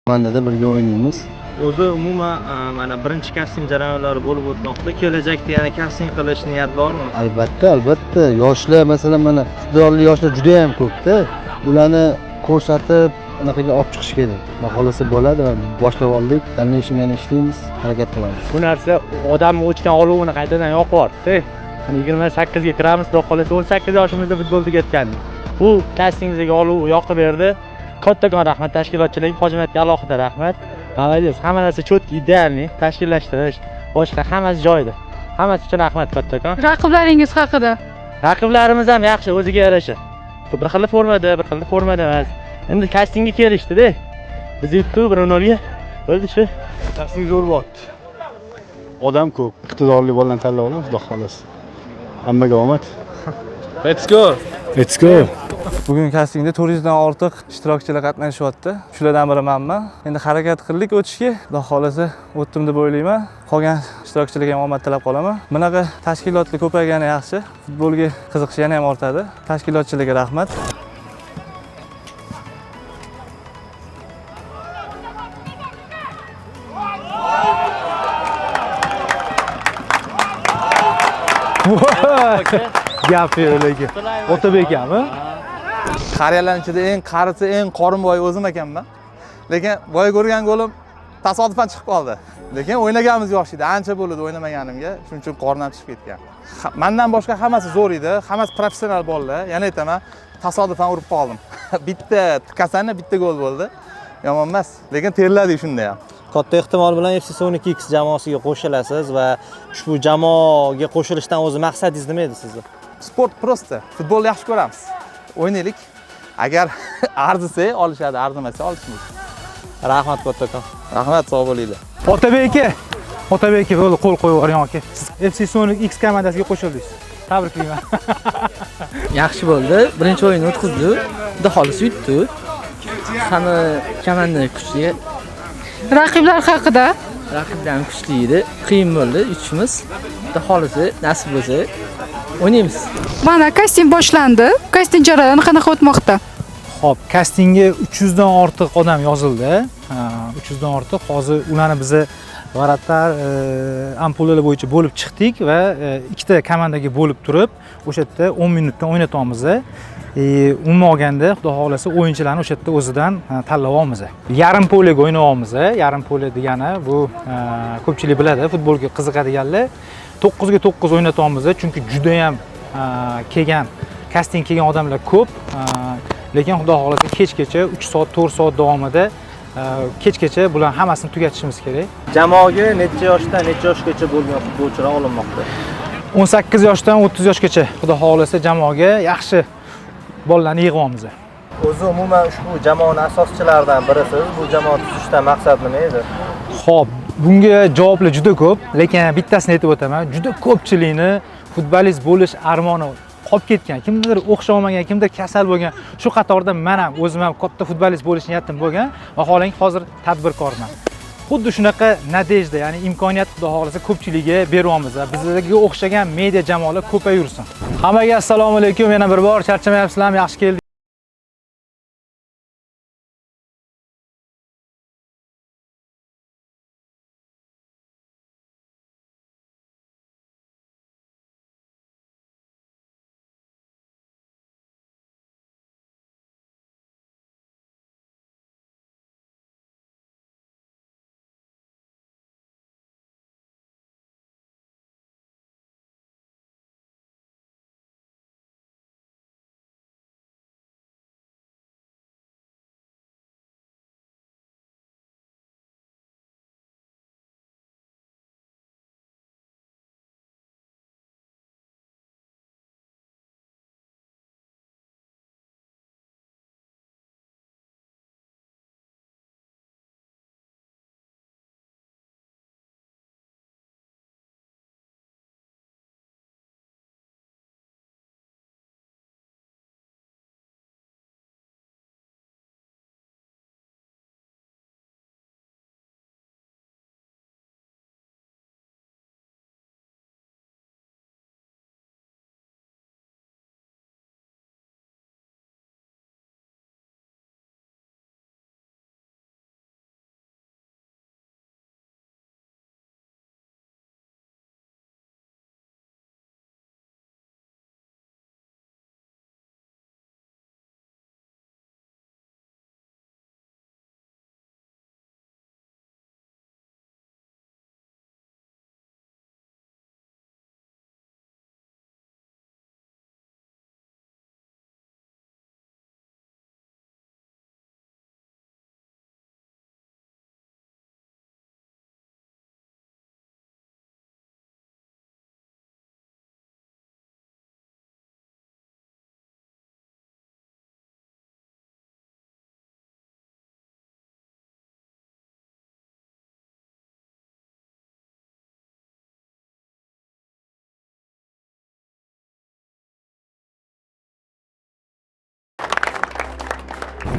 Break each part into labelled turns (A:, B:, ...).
A: Komandada birga o'ynaymiz.
B: O'zi umuman mana birinchi kasting jarayonlari bo'lib o'tmoqda. Kelajakda yana kasting qilish niyat bormi?
A: Albatta. Yoshlar masalan mana iqtidorli yoshlar juda ham ko'p-da. Ularni ko'rsatib anaqaga olib chiqish kerak. Xohlasa bo'ladi va boshlab oldik. Dallashib yana ishlaymiz, harakat qilamiz.
C: Bu narsa odamni o'chgan oluvini qaytadan yoqib yubordi. 28 ga kiramiz, xudo xohlasa 18 yoshimizda futbol tugatgandik. Bu kastingdagi oluv yoqib berdi. Kattakon rahmat tashkilotchilarga, hojimiyatga alohida rahmat. Молодец, hamma narsa cho'tki, idealniy, tashkillashtirish, boshqa hammasi joyida. Hammasi uchun rahmat kattakon.
D: Raqiblaringiz haqida.
C: Raqiblarimiz ham yaxshi, o'ziga yarasha. Bir xil formada, bir xil formada emas. Endi kastingga kelishdi-da. Biz yutdik 1-0 ga. Bo'ldi shu.
E: Kasting zo'r bo'pti. Odam ko'p, iqtidorli bolalarni tanlab olamiz, xudo xolasa. Hammaga omad. Let's go.
F: Bugun kastingda 400 dan ortiq ishtirokchilar qatnashyapti. Shulardan biri menman. Endi harakat qildik o'tishga. Xudo xolasa o'tdim deb o'ylayman. Qolgan ishtirokchilarga ham omad tilab qolaman. Bunaqa tashkilotlar ko'paygani yaxshi. Futbolga qiziqish yana ham ortadi. Tashkilotchilarga rahmat.
G: Gap yo'qligi. Otabek akami?
F: Qariyalarning ichida eng qarisi, eng qorinboy o'zim ekanman. Lekin boy ko'rgan golim tasodifan chiqib qoldi. Lekin o'ynaganimiz yosh edi, ancha bo'ldi o'ynamaganimga, shuning uchun qornim chiqib ketgan. Mendan boshqa hammasi zo'r edi, hammasi professional bolalar. Yana aytaman, tasodifan urib qoldim. Bitta tikasani bitta gol bo'ldi. Yomon emas, lekin terladik shunda ham.
B: Katta ehtimol bilan FC12X jamoasiga qo'shilasiz va ushbu jamoaga qo'shilishdan o'zi maqsadingiz nima edi sizni?
F: Sport prosta, futbolni yaxshi ko'ramiz. O'ynaylik. Agar arzisa olishadi, arzimasa olishmaydi.
B: Rahmat kattakon.
F: Rahmat, sog' bo'linglar.
G: Otabek aka bo'ldi, qo'l qo'yib yuboring aka. FC12X komandasiga qo'shildingiz. Tabriklayman.
H: Yaxshi bo'ldi. Birinchi o'yinni o'tkazdi. Xudo xolisi yutdi. Hamma komanda kuchli.
D: Raqiblar haqida.
H: Raqiblar kuchli edi. Qiyin bo'ldi yutishimiz. Xudo xolisi nasib bo'lsa o'ynaymiz.
D: Mana kasting boshlandi. Kasting jarayoni qanaqa o'tmoqda?
G: Xo'p, kastingga 300 dan ortiq odam yozildi. 300 dan ortiq. Hozir ularni biz varatlar, ampulalar bo'yicha bo'lib chiqdik va ikkita komandaga bo'lib turib, o'sha yerda 10 minutdan o'ynatamiz. Umuman olganda, xudo xolasa o'yinchilarni o'sha yerda o'zidan tanlab olamiz. Yarim polega o'ynayapmiz. Yarim pole degani bu ko'pchilik biladi, futbolga qiziqadiganlar 9 ga 9 o'ynatamiz, chunki juda ham kasting kelgan odamlar ko'p. Lekin xudo xolasa kechgacha 3 soat, 4 soat davomida kechgacha bular hammasini tugatishimiz kerak.
B: Jamoaga necha yoshdan necha yoshgacha bo'lgan futbolchilar olinmoqda?
G: 18 yoshdan 30 yoshgacha xudo xolasa jamoaga yaxshi bolalarni yig'amiz.
B: O'zi umuman ushbu jamoaning asoschilaridan birisiz. Bu jamoa tuzishdan maqsad nima edi?
G: Xo'p, bunga javoblar juda ko'p, lekin bittasini aytib o'taman. Juda ko'pchilikni futbolist bo'lish armoni qolib ketgan. Kimdir o'xshamamagan, kimdir kasal bo'lgan. Shu qatorda men ham o'zim ham katta futbolist bo'lish niyatim bo'lgan. Vaholanki hozir tadbirkorman. Xuddi shunaqa nadejda, ya'ni imkoniyat xudo xolasa ko'pchilikka beryapmiz. Bizga o'xshagan media jamoalar ko'payursin. Hammaga assalomu alaykum. Yana bir bor charchamayapsizlarmi? Yaxshi keldik.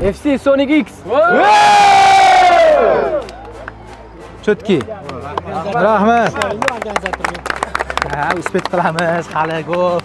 H: FC Sonic X.
G: Chotki. Rahmat. Ha, uspet qilamiz, hali ko'p.